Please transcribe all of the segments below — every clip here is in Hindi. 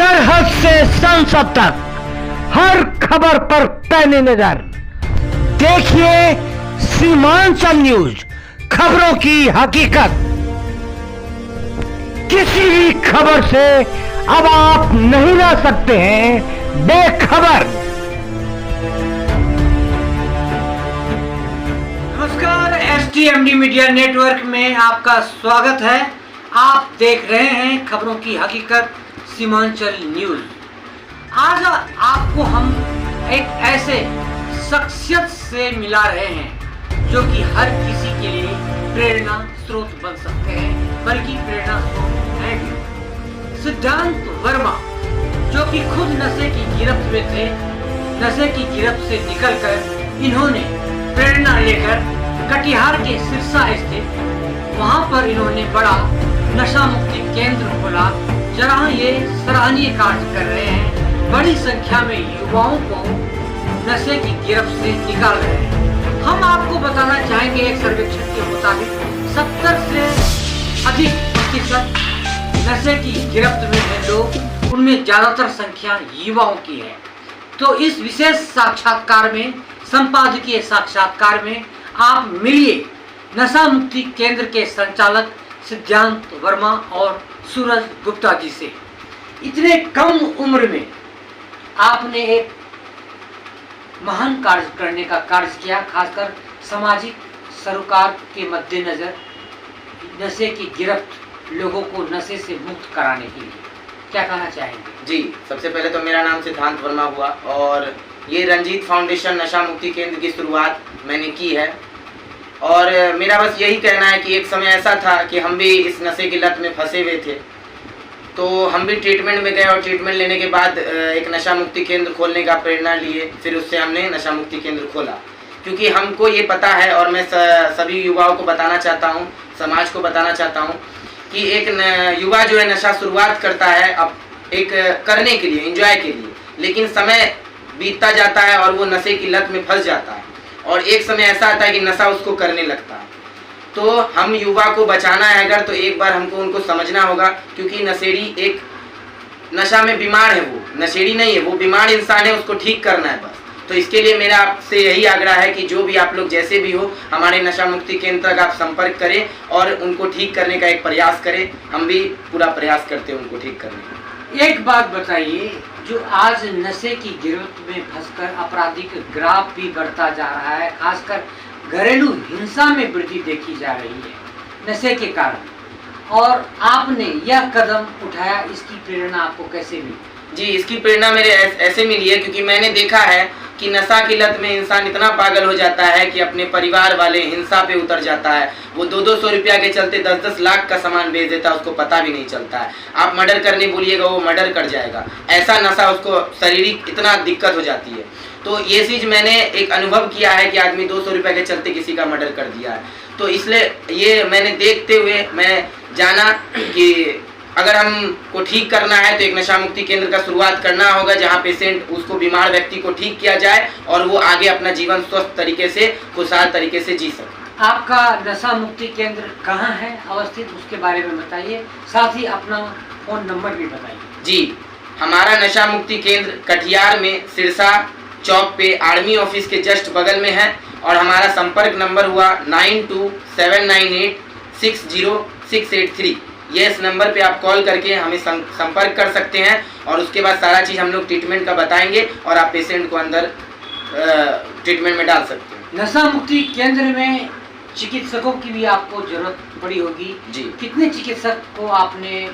सरहद से संसद तक हर खबर पर पैनी नजर देखिए सीमांचल न्यूज, खबरों की हकीकत। किसी भी खबर से अब आप नहीं रह सकते हैं बेखबर। नमस्कार, STMD मीडिया नेटवर्क में आपका स्वागत है। आप देख रहे हैं खबरों की हकीकत सीमांचल न्यूज। आज आपको हम एक ऐसे शख्सियत से मिला रहे हैं जो कि हर किसी के लिए प्रेरणा स्रोत बन सकते हैं, बल्कि प्रेरणा स्रोत है भी। सिद्धांत वर्मा, जो कि खुद नशे की गिरफ्त में थे, नशे की गिरफ्त से निकलकर इन्होंने प्रेरणा लेकर कटिहार के सिरसा स्थित वहां पर इन्होंने बड़ा नशा मुक्ति केंद्र खोला, जहां ये सराहनीय कार्य कर रहे हैं। बड़ी संख्या में युवाओं को नशे की गिरफ्त से निकाल रहे हैं। हम आपको बताना चाहेंगे, एक सर्वेक्षण के मुताबिक 70 से अधिक प्रतिशत नशे की गिरफ्त में हैं लोग, उनमें ज्यादातर संख्या युवाओं की है। तो इस विशेष साक्षात्कार में, संपादकीय साक्षात्कार में आप मिलिए नशा मुक्ति केंद्र के संचालक सिद्धांत वर्मा और सूरज गुप्ता जी से। इतने कम उम्र में आपने एक महान कार्य करने का कार्य किया, खासकर सामाजिक सरोकार के मद्देनजर नशे की गिरफ्त लोगों को नशे से मुक्त कराने के लिए। क्या कहना चाहेंगे? जी, सबसे पहले तो मेरा नाम सिद्धांत वर्मा हुआ और ये रंजीत फाउंडेशन नशा मुक्ति केंद्र की शुरुआत मैंने की है। और मेरा बस यही कहना है कि एक समय ऐसा था कि हम भी इस नशे की लत में फंसे हुए थे, तो हम भी ट्रीटमेंट में गए और ट्रीटमेंट लेने के बाद एक नशा मुक्ति केंद्र खोलने का प्रेरणा लिए। फिर उससे हमने नशा मुक्ति केंद्र खोला, क्योंकि हमको ये पता है और मैं सभी युवाओं को बताना चाहता हूँ, समाज को बताना चाहता हूँ कि एक युवा जो है नशा शुरुआत करता है अब एक करने के लिए, एंजॉय के लिए, लेकिन समय बीतता जाता है और वो नशे की लत में फंस जाता है और एक समय ऐसा आता है कि नशा उसको करने लगता है। तो हम युवा को बचाना है अगर, तो एक बार हमको उनको समझना होगा, क्योंकि नशेड़ी एक नशा में बीमार है, वो नशेड़ी नहीं है, वो बीमार इंसान है, उसको ठीक करना है बस। तो इसके लिए मेरा आपसे यही आग्रह है कि जो भी आप लोग जैसे भी हो, हमारे नशा मुक्ति केंद्र तक आप संपर्क करें और उनको ठीक करने का एक प्रयास करें। हम भी पूरा प्रयास करते हैं उनको ठीक करने का। एक बात बताइए, जो आज नशे की गिरफ्त में फंसकर आपराधिक ग्राफ भी बढ़ता जा रहा है, खासकर घरेलू हिंसा में वृद्धि देखी जा रही है नशे के कारण, और आपने यह कदम उठाया, इसकी प्रेरणा आपको कैसे मिली? जी, इसकी प्रेरणा मेरे ऐसे मिली है क्योंकि मैंने देखा है कि नशा की लत में इंसान इतना पागल हो जाता है कि अपने परिवार वाले हिंसा पे उतर जाता है। वो 200 रुपया के चलते 10-10 लाख का सामान बेच देता है, उसको पता भी नहीं चलता है। आप मर्डर करने बोलिएगा, वो मर्डर कर जाएगा। ऐसा नशा उसको शारीरिक इतना दिक्कत हो जाती है। तो ये चीज़ मैंने एक अनुभव किया है कि आदमी 200 रुपये के चलते किसी का मर्डर कर दिया है। तो इसलिए ये मैंने देखते हुए मैं जाना कि अगर हमको ठीक करना है तो एक नशा मुक्ति केंद्र का शुरुआत करना होगा, जहां पेशेंट, उसको बीमार व्यक्ति को ठीक किया जाए और वो आगे अपना जीवन स्वस्थ तरीके से, खुशहाल तरीके से जी सके। आपका नशा मुक्ति केंद्र कहाँ है अवस्थित, उसके बारे में बताइए, साथ ही अपना फोन नंबर भी बताइए। जी, हमारा नशा मुक्ति केंद्र कटिहार में सिरसा चौक पे आर्मी ऑफिस के जस्ट बगल में है और हमारा संपर्क नंबर हुआ 9279860683। ये इस नंबर पे आप कॉल करके हमें संपर्क कर सकते हैं और उसके बाद सारा चीज़ हम लोग ट्रीटमेंट का बताएंगे और आप पेशेंट को अंदर ट्रीटमेंट में डाल सकते हैं। नशा मुक्ति केंद्र में चिकित्सकों की भी आपको जरूरत पड़ी होगी जी। कितने चिकित्सक को आपने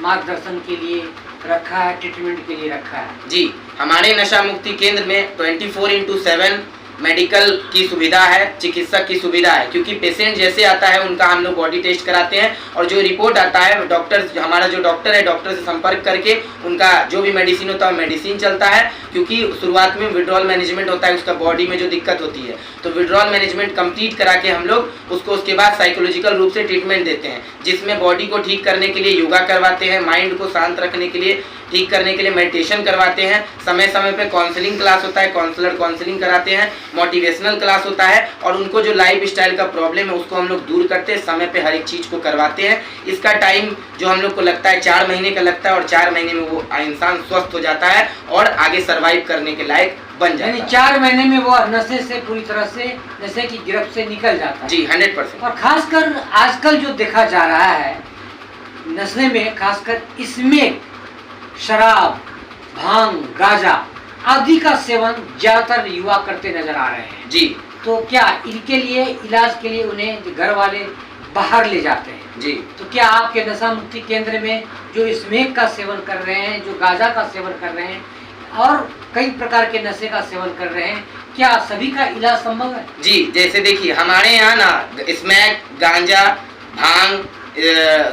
मार्गदर्शन के लिए रखा है, ट्रीटमेंट के लिए रखा है? जी, हमारे नशा मुक्ति केंद्र में 24/7 मेडिकल की सुविधा है, चिकित्सक की सुविधा है, क्योंकि पेशेंट जैसे आता है उनका हम लोग बॉडी टेस्ट कराते हैं और जो रिपोर्ट आता है डॉक्टर, हमारा जो डॉक्टर है, डॉक्टर से संपर्क करके उनका जो भी मेडिसिन होता है मेडिसिन चलता है, क्योंकि शुरुआत में विड्रॉल मैनेजमेंट होता है, उसका बॉडी में जो दिक्कत होती है, तो विड्रॉल मैनेजमेंट कंप्लीट करा के हम लोग उसको उसके बाद साइकोलॉजिकल रूप से ट्रीटमेंट देते हैं, जिसमें बॉडी को ठीक करने के लिए योगा करवाते हैं, माइंड को शांत रखने के लिए ठीक करने के लिए मेडिटेशन करवाते हैं, समय समय पे काउंसलिंग क्लास होता है, काउंसलर काउंसलिंग कराते हैं, मोटिवेशनल क्लास होता है और उनको जो लाइफ स्टाइल का प्रॉब्लम है उसको हम लोग दूर करते हैं, समय पे हर एक चीज़ को करवाते हैं। इसका टाइम जो हम लोग को लगता है 4 महीने का लगता है और 4 महीने में वो इंसान स्वस्थ हो जाता है और आगे सर्वाइव करने के लायक बन जाता है। 4 महीने में वो नशे से पूरी तरह से नशे की गिरफ्त से निकल जाता है। जी 100%। और खासकर आजकल जो देखा जा रहा है नशे में, खासकर इसमें शराब, भांग, गांजा आदि का सेवन ज्यादातर युवा करते नजर आ रहे हैं। जी। तो क्या इनके लिए इलाज के लिए उन्हें घर वाले बाहर ले जाते हैं? जी। तो क्या आपके नशा मुक्ति केंद्र में जो स्मोक का सेवन कर रहे हैं, जो गांजा का सेवन कर रहे हैं और कई प्रकार के नशे का सेवन कर रहे हैं, क्या सभी का इलाज संभव है? जी, जैसे देखिए हमारे यहाँ ना स्मैक, गांजा, भांग,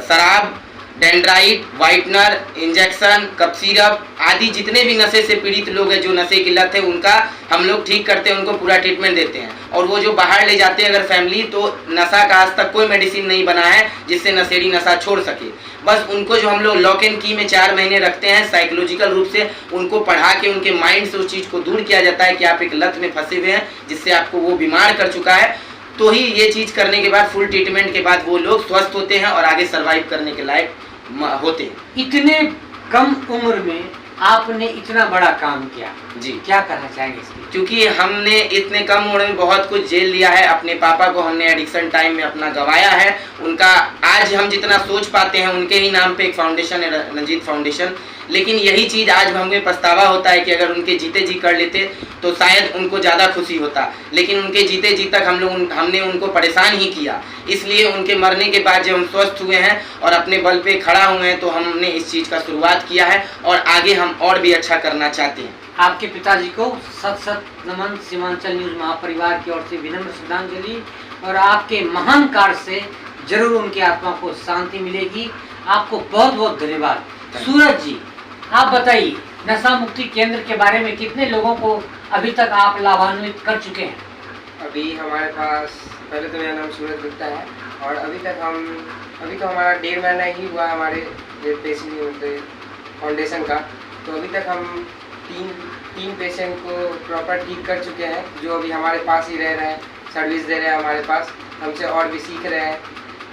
शराब, dendrite, whitener, injection, cough syrup आदि जितने भी नशे से पीड़ित लोग हैं, जो नशे की लत है, उनका हम लोग ठीक करते हैं, उनको पूरा ट्रीटमेंट देते हैं। और वो जो बाहर ले जाते हैं अगर फैमिली, तो नशा का आज तक कोई मेडिसिन नहीं बना है जिससे नशेड़ी नशा छोड़ सके। बस उनको जो हम लोग लॉक एंड की में 4 महीने रखते हैं, साइकोलॉजिकल रूप से उनको पढ़ा के उनके माइंड से उस चीज़ को दूर किया जाता है कि आप एक लत में फंसे हुए हैं जिससे आपको वो बीमार कर चुका है। तो ही ये चीज़ करने के बाद, फुल ट्रीटमेंट के बाद वो लोग स्वस्थ होते हैं और आगे सर्वाइव करने के लायक होते हैं। इतने कम उम्र में आपने इतना बड़ा काम किया जी, क्या कहना चाहेंगे इसके? क्योंकि हमने इतने कम उम्र में बहुत कुछ झेल लिया है। अपने पापा को हमने एडिक्शन टाइम में अपना गंवाया है। उनका आज हम जितना सोच पाते हैं, उनके ही नाम पे एक फाउंडेशन है, रंजीत फाउंडेशन। लेकिन यही चीज़ आज हमें पछतावा होता है कि अगर उनके जीते जी कर लेते तो शायद उनको ज़्यादा खुशी होता। लेकिन उनके जीते जी तक हमने उनको परेशान ही किया। इसलिए उनके मरने के बाद जब हम स्वस्थ हुए हैं और अपने बल पे खड़ा हुए हैं, तो हमने इस चीज़ का शुरुआत किया है और आगे हम और भी अच्छा करना चाहते हैं। आपके पिताजी को सत सत नमन। सीमांचल न्यूज महापरिवार की ओर से विनम्र श्रद्धांजलि और आपके महान कार्य से जरूर उनकी आत्मा को शांति मिलेगी। आपको बहुत बहुत धन्यवाद। सूरज जी, आप बताइए नशा मुक्ति केंद्र के बारे में कितने लोगों को अभी तक आप लाभान्वित कर चुके हैं? अभी हमारे पास, पहले तो मेरा नाम सूरज गुप्ता है और अभी तो हमारा 1.5 महीना ही हुआ हमारे फाउंडेशन का। तो अभी तक हम तीन पेशेंट को प्रॉपर ठीक कर चुके हैं, जो अभी हमारे पास ही रह रहे हैं, सर्विस दे रहे हैं हमारे पास, हमसे और भी सीख रहे हैं।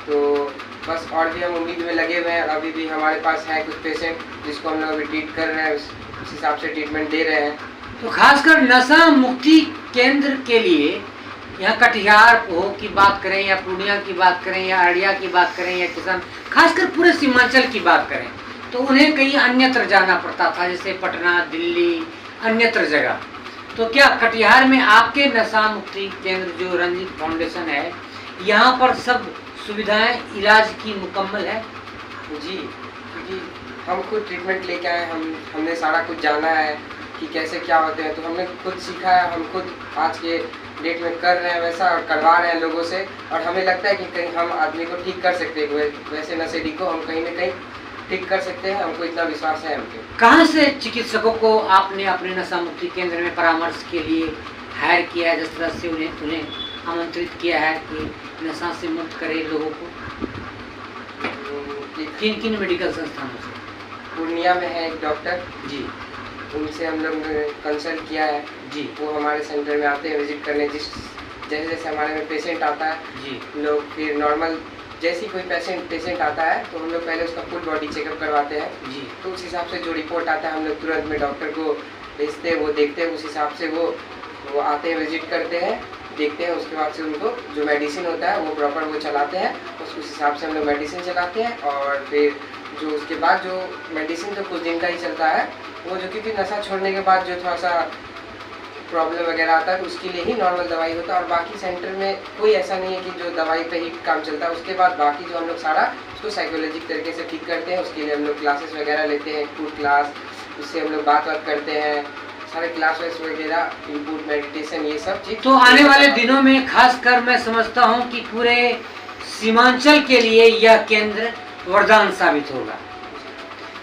तो बस और भी हम उम्मीद में लगे हुए हैं। अभी भी हमारे पास है कुछ पेशेंट जिसको हम लोग अभी ट्रीट कर रहे हैं, उस हिसाब से ट्रीटमेंट दे रहे हैं। तो खासकर नशा मुक्ति केंद्र के लिए यहाँ कटिहार हो की बात करें या पूर्णिया की बात करें या अररिया की बात करें या किसान, खासकर पूरे सीमांचल की बात करें, तो उन्हें कहीं अन्यत्र जाना पड़ता था, जैसे पटना, दिल्ली, अन्यत्र जगह। तो क्या कटिहार में आपके नशा मुक्ति केंद्र जो रंजीत फाउंडेशन है, यहाँ पर सब सुविधाएं इलाज की मुकम्मल है? जी, क्योंकि हम खुद ट्रीटमेंट लेके आए, हमने सारा कुछ जाना है कि कैसे क्या होते हैं, तो हमने खुद सीखा है। हम खुद आज के डेट में कर रहे हैं वैसा और करवा रहे हैं लोगों से, और हमें लगता है कि कहीं हम आदमी को ठीक कर सकते हैं, वैसे नशेड़ी को हम कहीं ना कहीं ठीक कर सकते हैं। हमको इतना विश्वास है हमके। कहाँ से चिकित्सकों को आपने अपने नशा मुक्ति केंद्र में परामर्श के लिए हायर किया है, जिस तरह से उन्हें आमंत्रित किया है कि नशा से मुक्त करे लोगों को? किन मेडिकल संस्थानों से? पूर्णिया में है एक डॉक्टर जी, उनसे हम लोग ने कंसल्ट किया है जी। वो हमारे सेंटर में आते हैं विजिट करने। जैसे जैसे हमारे में पेशेंट आता है जी, लोग फिर नॉर्मल, जैसे ही कोई पेशेंट आता है तो हम लोग पहले उसका फुल बॉडी चेकअप करवाते हैं जी। तो उस हिसाब से जो रिपोर्ट आता है हम लोग तुरंत में डॉक्टर को भेजते हैं, वो देखते हैं, उस हिसाब से वो आते हैं, विजिट करते हैं, देखते हैं। उसके बाद से उनको जो मेडिसिन होता है वो प्रॉपर वो चलाते हैं, उस हिसाब से हम लोग मेडिसिन चलाते हैं। और फिर जो उसके बाद जो मेडिसिन तो कुछ दिन का ही चलता है, वो जो क्योंकि नशा छोड़ने के बाद जो थोड़ा सा प्रॉब्लम वगैरह आता है तो उसके लिए ही नॉर्मल दवाई होता है। और बाकी सेंटर में कोई ऐसा नहीं है कि जो दवाई पे ही काम चलता है। उसके बाद बाकी जो हम लोग सारा उसको साइकोलॉजिक तरीके से ठीक करते हैं। उसके लिए हम लोग क्लासेस वगैरह लेते हैं, फूड क्लास, उससे हम लोग बात करते हैं, सारे क्लासेस वगैरह, इनपुट, मेडिटेशन, ये सब चीज़। तो आने वाले दिनों में खासकर मैं समझता हूँ कि पूरे सीमांचल के लिए यह केंद्र वरदान साबित होगा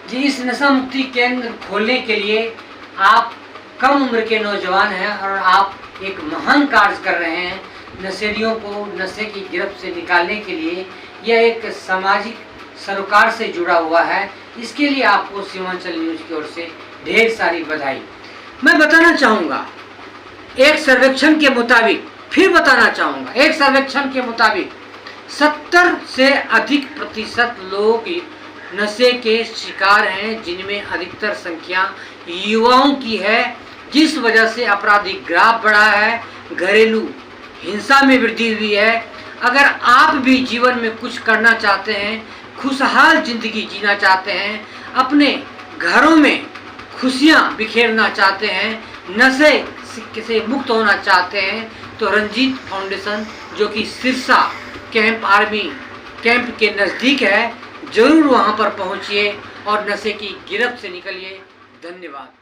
जी। इस नशा मुक्ति केंद्र खोलने के लिए आप कम उम्र के नौजवान हैं और आप एक महान कार्य कर रहे हैं। नशेड़ियों को नशे की गिरफ्त से निकालने के लिए यह एक सामाजिक सरोकार से जुड़ा हुआ है। इसके लिए आपको सीमांचल न्यूज की ओर से ढेर सारी बधाई। मैं बताना चाहूँगा, एक सर्वेक्षण के मुताबिक, फिर बताना चाहूँगा, एक सर्वेक्षण के मुताबिक 70 से अधिक प्रतिशत लोग नशे के शिकार हैं, जिनमें अधिकतर संख्या युवाओं की है, जिस वजह से आपराधिक ग्राफ बढ़ा है, घरेलू हिंसा में वृद्धि हुई है। अगर आप भी जीवन में कुछ करना चाहते हैं, खुशहाल जिंदगी जीना चाहते हैं, अपने घरों में खुशियां बिखेरना चाहते हैं, नशे से मुक्त होना चाहते हैं, तो रंजीत फाउंडेशन जो कि सिरसा कैंप आर्मी कैंप के नज़दीक है, जरूर वहां पर पहुंचिए और नशे की गिरफ्त से निकलिए। धन्यवाद।